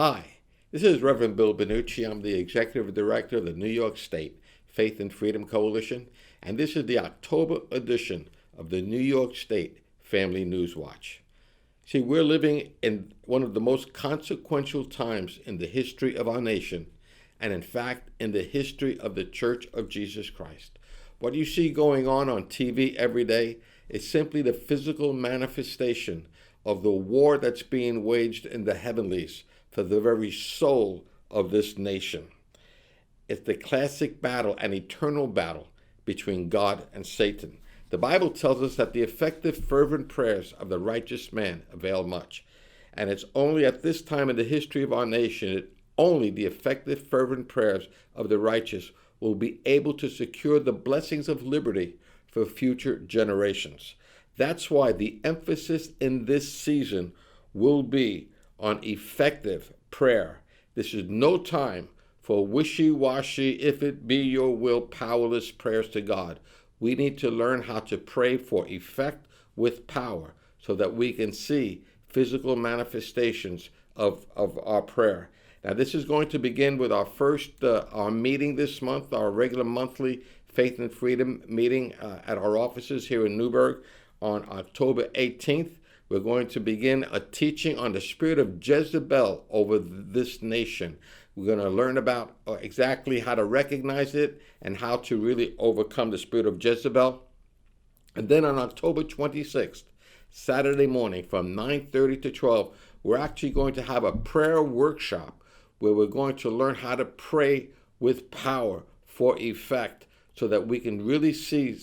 Hi, this is Reverend Bill Banuchi. I'm the Executive Director of the New York State Faith and Freedom Coalition, and this is the October edition of the New York State Family News Watch. See, we're living in one of the most consequential times in the history of our nation, and in fact, in the history of the Church of Jesus Christ. What you see going on TV every day is simply the physical manifestation of the war that's being waged in the heavenlies for the very soul of this nation. It's the classic battle, an eternal battle between God and Satan. The Bible tells us that the effective, fervent prayers of the righteous man avail much. And it's only at this time in the history of our nation that only the effective, fervent prayers of the righteous will be able to secure the blessings of liberty for future generations. That's why the emphasis in this season will be on effective prayer. This is no time for wishy-washy, if it be your will, powerless prayers to God. We need to learn how to pray for effect with power so that we can see physical manifestations of our prayer. Now, this is going to begin with our meeting this month, our regular monthly Faith and Freedom meeting at our offices here in Newburgh on October 18th. We're going to begin a teaching on the spirit of Jezebel over this nation. We're going to learn about exactly how to recognize it and how to really overcome the spirit of Jezebel. And then on October 26th, Saturday morning from 9:30 to 12, we're actually going to have a prayer workshop where we're going to learn how to pray with power for effect so that we can really see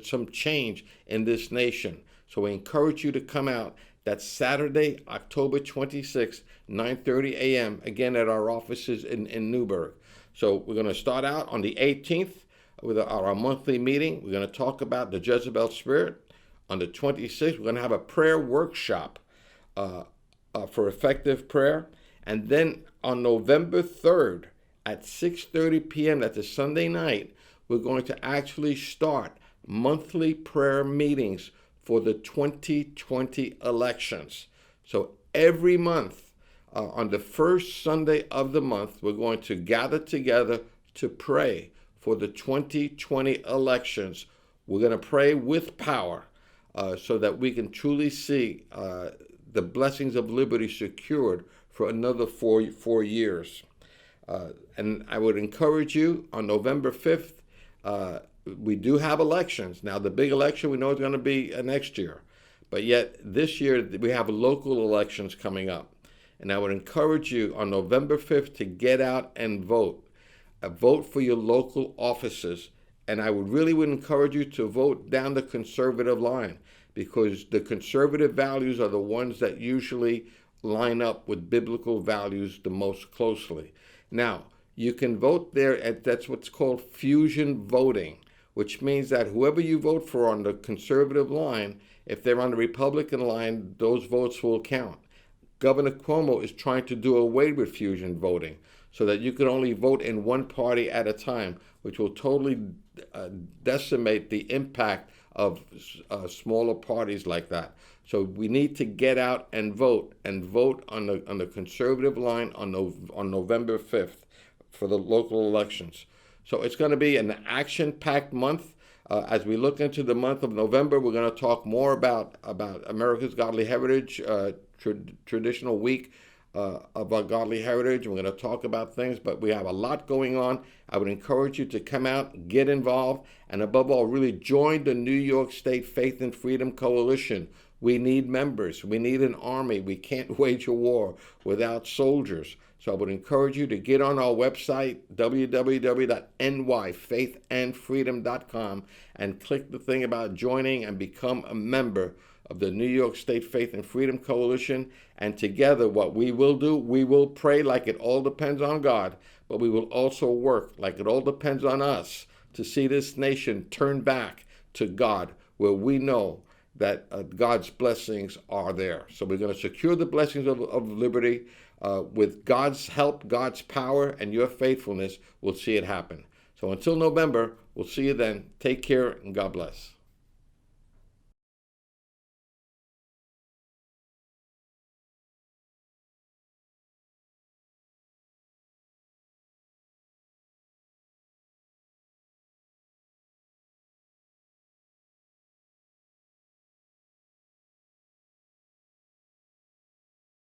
some change in this nation. So we encourage you to come out. That's Saturday, October 26th, 9:30 a.m., again at our offices in Newburgh. So we're going to start out on the 18th with our monthly meeting. We're going to talk about the Jezebel spirit. On the 26th, we're going to have a prayer workshop for effective prayer. And then on November 3rd at 6:30 p.m., that's a Sunday night, we're going to actually start monthly prayer meetings for the 2020 elections. So every month, on the first Sunday of the month, we're going to gather together to pray for the 2020 elections. We're going to pray with power so that we can truly see the blessings of liberty secured for another four years. And I would encourage you on November 5th, we do have elections. Now, the big election we know is going to be next year. But yet, this year, we have local elections coming up. And I would encourage you on November 5th to get out and vote. Vote for your local offices. And I would encourage you to vote down the conservative line, because the conservative values are the ones that usually line up with biblical values the most closely. Now, you can vote there that's what's called fusion voting, which means that whoever you vote for on the conservative line, if they're on the Republican line, those votes will count. Governor Cuomo is trying to do away with fusion voting so that you can only vote in one party at a time, which will totally decimate the impact of smaller parties like that. So we need to get out and vote on the conservative line on November 5th for the local elections. So it's going to be an action-packed month. As we look into the month of November, we're going to talk more about America's Godly Heritage, traditional week of our godly heritage. We're going to talk about things, but we have a lot going on. I would encourage you to come out, get involved, and above all, really join the New York State Faith and Freedom Coalition. We need members. We need an army. We can't wage a war without soldiers. So I would encourage you to get on our website, www.nyfaithandfreedom.com, and click the thing about joining and become a member of the New York State Faith and Freedom Coalition. And together, what we will do, we will pray like it all depends on God, but we will also work like it all depends on us to see this nation turn back to God, where we know that God's blessings are there. So we're going to secure the blessings of liberty. With God's help, God's power, and your faithfulness, we'll see it happen. So until November, we'll see you then. Take care and God bless.